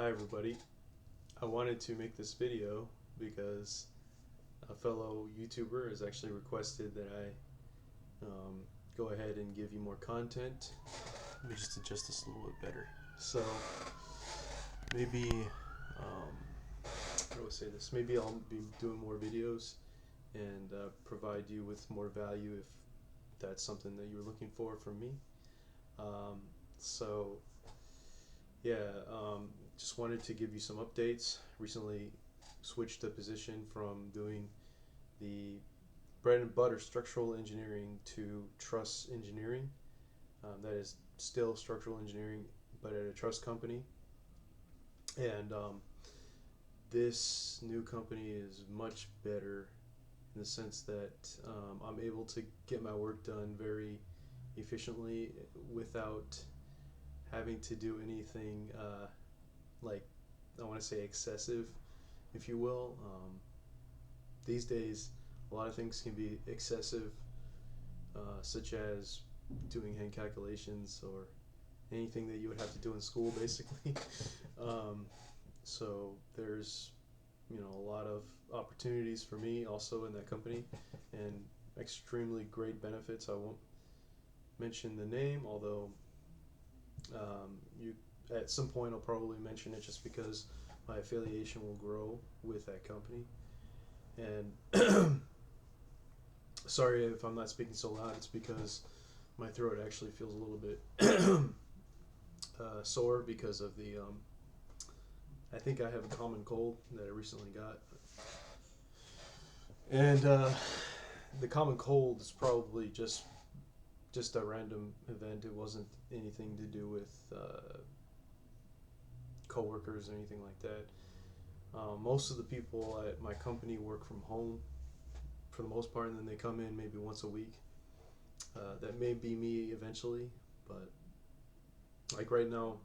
Hi everybody. I wanted to make this video because a fellow YouTuber has actually requested that I go ahead and give you more content. Let me just adjust this a little bit better. So maybe, how do I say this? Maybe I'll be doing more videos and provide you with more value if that's something that you're looking for from me. Um, so Yeah, just wanted to give you some updates. Recently switched the position from doing the bread and butter structural engineering to truss engineering. That is still structural engineering, but at a truss company. And this new company is much better in the sense that I'm able to get my work done very efficiently without having to do anything like I want to say excessive, if you will. These days, a lot of things can be excessive, such as doing hand calculations or anything that you would have to do in school, basically. um, so there's a lot of opportunities for me also in that company, and extremely great benefits. I won't mention the name, although you at some point I'll probably mention it just because my affiliation will grow with that company. And sorry if I'm not speaking so loud. It's because my throat actually feels a little bit sore because of the. I think I have a common cold that I recently got, and the common cold is probably just a random event. It wasn't anything to do with coworkers or anything like that. Most of the people at my company work from home for the most part, and then they come in maybe once a week. That may be me eventually, but like right now,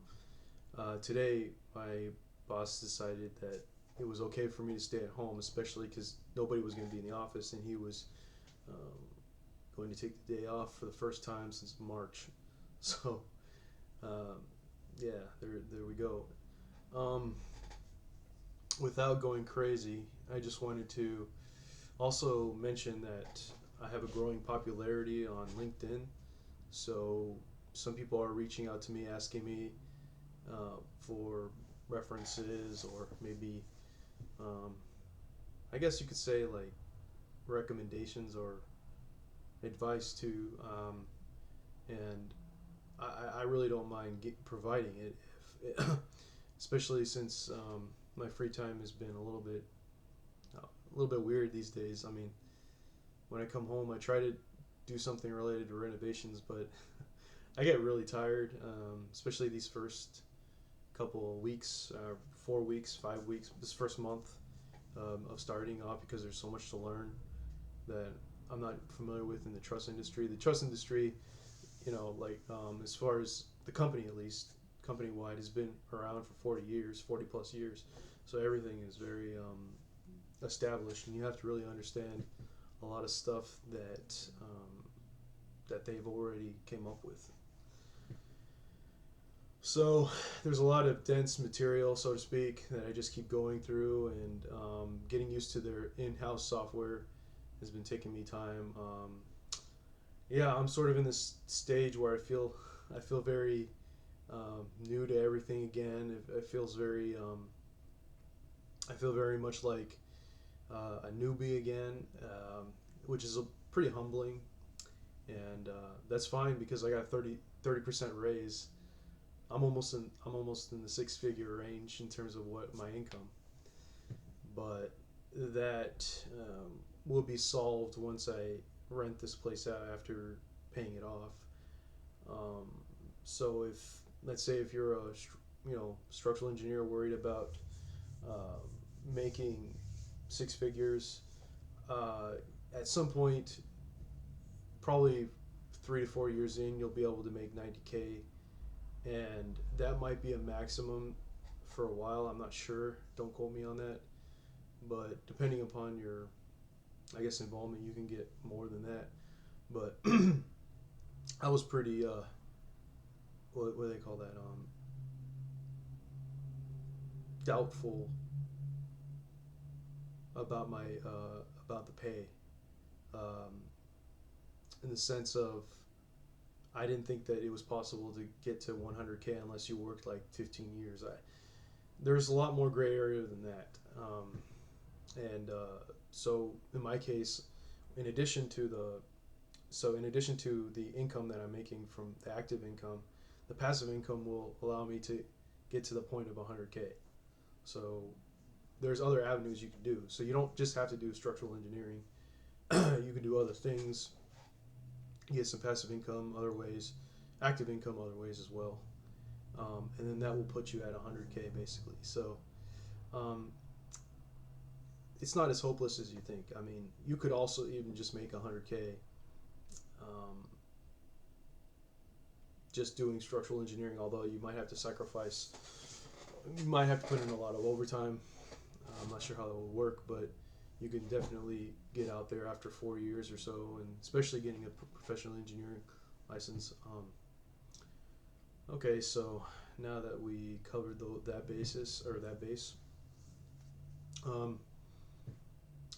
today my boss decided that it was okay for me to stay at home, especially because nobody was going to be in the office, and he was um, going to take the day off for the first time since March. So, um, yeah, there we go. Um, Without going crazy, I just wanted to also mention that I have a growing popularity on LinkedIn. So some people are reaching out to me asking me for references or maybe, um, I guess you could say, like recommendations or advice to, and I really don't mind providing it, if, especially since my free time has been a little bit weird these days. I mean, when I come home, I try to do something related to renovations, but I get really tired, especially these first couple of weeks, 4 weeks, 5 weeks, this first month of starting off because there's so much to learn that I'm not familiar with in the truss industry. The truss industry, like as far as the company at least, company wide, has been around for 40 years, 40 plus years. So everything is very established, and you have to really understand a lot of stuff that they've already came up with. So there's a lot of dense material, so to speak, that I just keep going through, and getting used to their in-house software has been taking me time. Yeah, I'm sort of in this stage where I feel very new to everything again. It feels very I feel very much like a newbie again, which is pretty humbling, and that's fine because I got 30% raise. I'm almost in the six-figure range in terms of what my income, but that will be solved once I rent this place out after paying it off. Um, so if let's say if you're a structural engineer worried about uh, making six figures, uh, at some point, probably 3 to 4 years in, you'll be able to make 90K, and that might be a maximum for a while. I'm not sure. Don't quote me on that. But depending upon your, I guess, involvement, you can get more than that. But I was pretty, what do they call that? doubtful about my about the pay, um, in the sense of I didn't think that it was possible to get to 100K unless you worked like 15 years. There's a lot more gray area than that, and so in my case, in addition to the income that I'm making from the active income, the passive income will allow me to get to the point of 100K. So there's other avenues you can do. So you don't just have to do structural engineering. You can do other things. You get some passive income other ways, active income other ways as well, and then that will put you at 100K basically. So um, it's not as hopeless as you think. I mean, you could also even just make 100K um, just doing structural engineering, although you might have to sacrifice, you might have to put in a lot of overtime. I'm not sure how that will work, but you can definitely get out there after 4 years or so, and especially getting a professional engineering license. Okay, so now that we covered that basis or that base, um,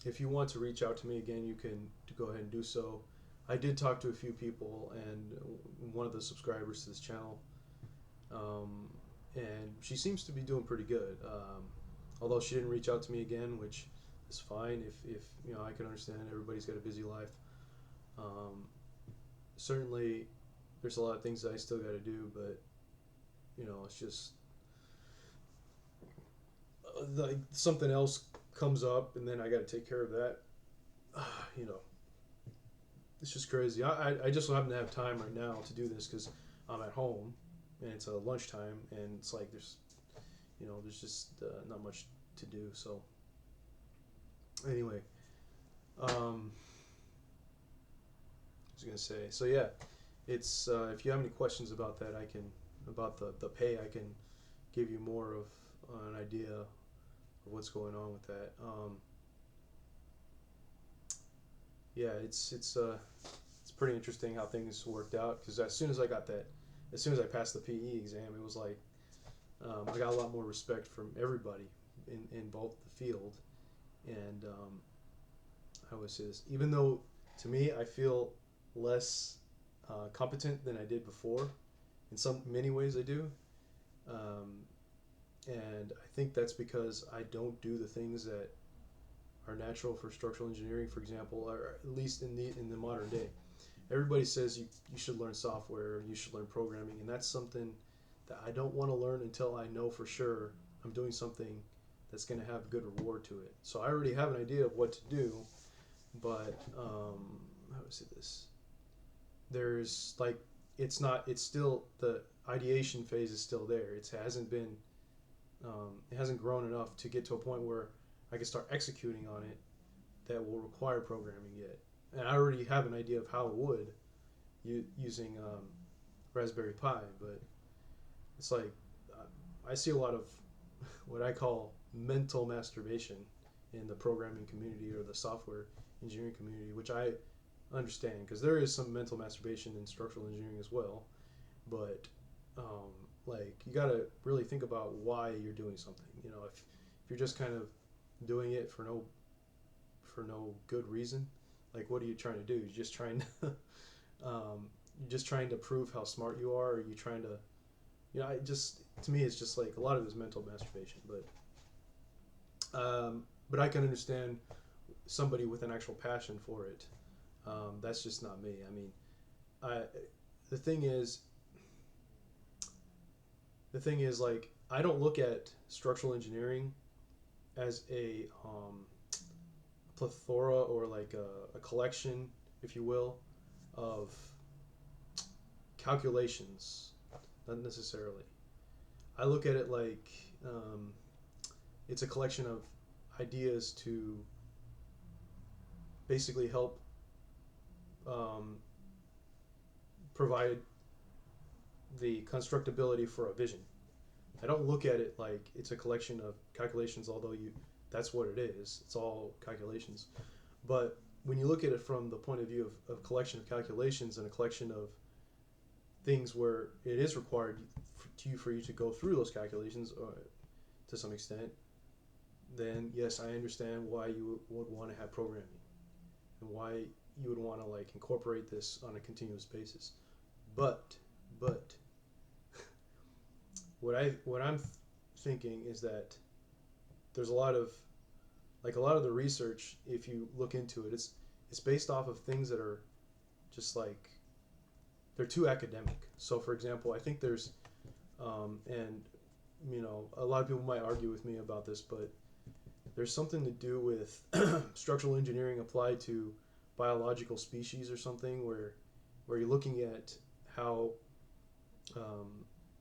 if you want to reach out to me again, you can go ahead and do so. I did talk to a few people, and one of the subscribers to this channel, and she seems to be doing pretty good. Although she didn't reach out to me again, which is fine. If you know, I can understand everybody's got a busy life. Certainly, there's a lot of things that I still got to do, but you know, it's just like something else comes up, and then I got to take care of that. You know, it's just crazy. I just happen to have time right now to do this because I'm at home, and it's lunchtime, and it's like there's just not much to do. So anyway, I was gonna say. So yeah, it's if you have any questions about that, about the pay, I can give you more of an idea of what's going on with that. Yeah, it's pretty interesting how things worked out, because as soon as I passed the PE exam, it was like I got a lot more respect from everybody in both the field, and I would say this, even though to me I feel less competent than I did before. In many ways I do, um, and I think that's because I don't do the things that are natural for structural engineering, for example, or at least in the modern day. Everybody says you should learn software, you should learn programming, and that's something that I don't want to learn until I know for sure I'm doing something that's going to have a good reward to it. So I already have an idea of what to do, but how do I say this? There's like it's still, the ideation phase is still there. It hasn't grown enough to get to a point where I can start executing on it that will require programming yet. And I already have an idea of how it would, using Raspberry Pi, but it's like I see a lot of what I call mental masturbation in the programming community or the software engineering community, which I understand, because there is some mental masturbation in structural engineering as well. But like, you got to really think about why you're doing something. You know, if you're just kind of doing it for no good reason, like, what are you trying to do? You're just trying to prove how smart you are, or you trying to, to me, it's just like a lot of it is mental masturbation. But I can understand somebody with an actual passion for it. That's just not me. I mean, the thing is, like, I don't look at structural engineering as a plethora, or like a collection, if you will, of calculations. Not necessarily. I look at it like it's a collection of ideas to basically help provide the constructability for a vision. I don't look at it like it's a collection of calculations, although that's what it is. It's all calculations. But when you look at it from the point of view of a collection of calculations and a collection of things where it is required for you to go through those calculations, or to some extent, then yes, I understand why you would want to have programming and why you would want to like incorporate this on a continuous basis. But but what I'm thinking is that there's a lot of the research, if you look into it, it's based off of things that are just like they're too academic. So for example, I think there's and a lot of people might argue with me about this, but there's something to do with structural engineering applied to biological species or something, where you're looking at how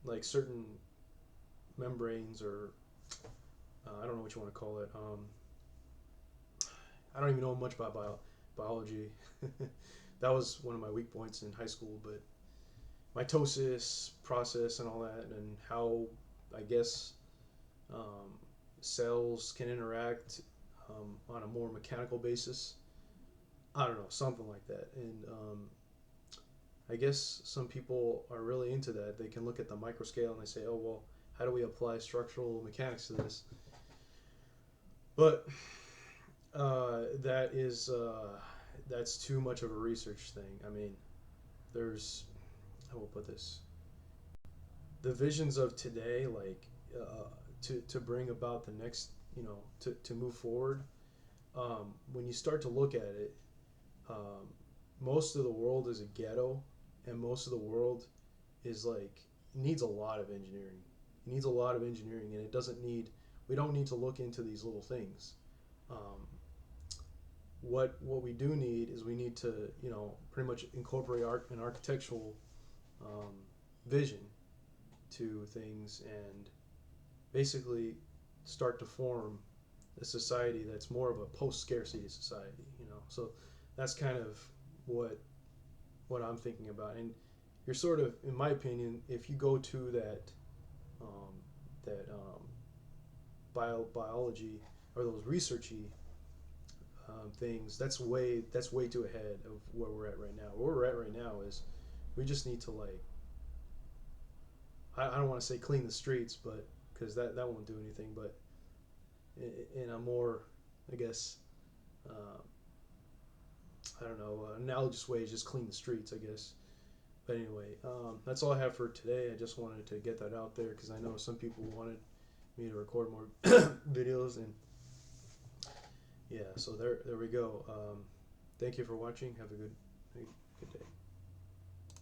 like certain membranes, or I don't know what you want to call it. I don't even know much about biology. That was one of my weak points in high school, but mitosis process and all that, and how I guess um, cells can interact on a more mechanical basis. I don't know, something like that. And I guess some people are really into that. They can look at the micro scale and they say, oh, well, how do we apply structural mechanics to this? But that's too much of a research thing. I mean, there's, how will I put this? The visions of today, like to bring about the next, to move forward. When you start to look at it, um, most of the world is a ghetto, and most of the world is like needs a lot of engineering. It needs a lot of engineering, and it doesn't need. We don't need to look into these little things. Um, what we do need is we need to pretty much incorporate an architectural um, vision to things, and basically start to form a society that's more of a post-scarcity society. So that's kind of what I'm thinking about. And you're sort of, in my opinion, if you go to um, that biology or those researchy things, that's way too ahead of where we're at right now. Where we're at right now is we just need to like, I don't want to say clean the streets, but because that won't do anything. But in a more, I guess, uh, I don't know, analogous way is just clean the streets, I guess. But anyway, that's all I have for today. I just wanted to get that out there because I know some people wanted me to record more videos, and yeah, so there we go. Thank you for watching. Have a good day.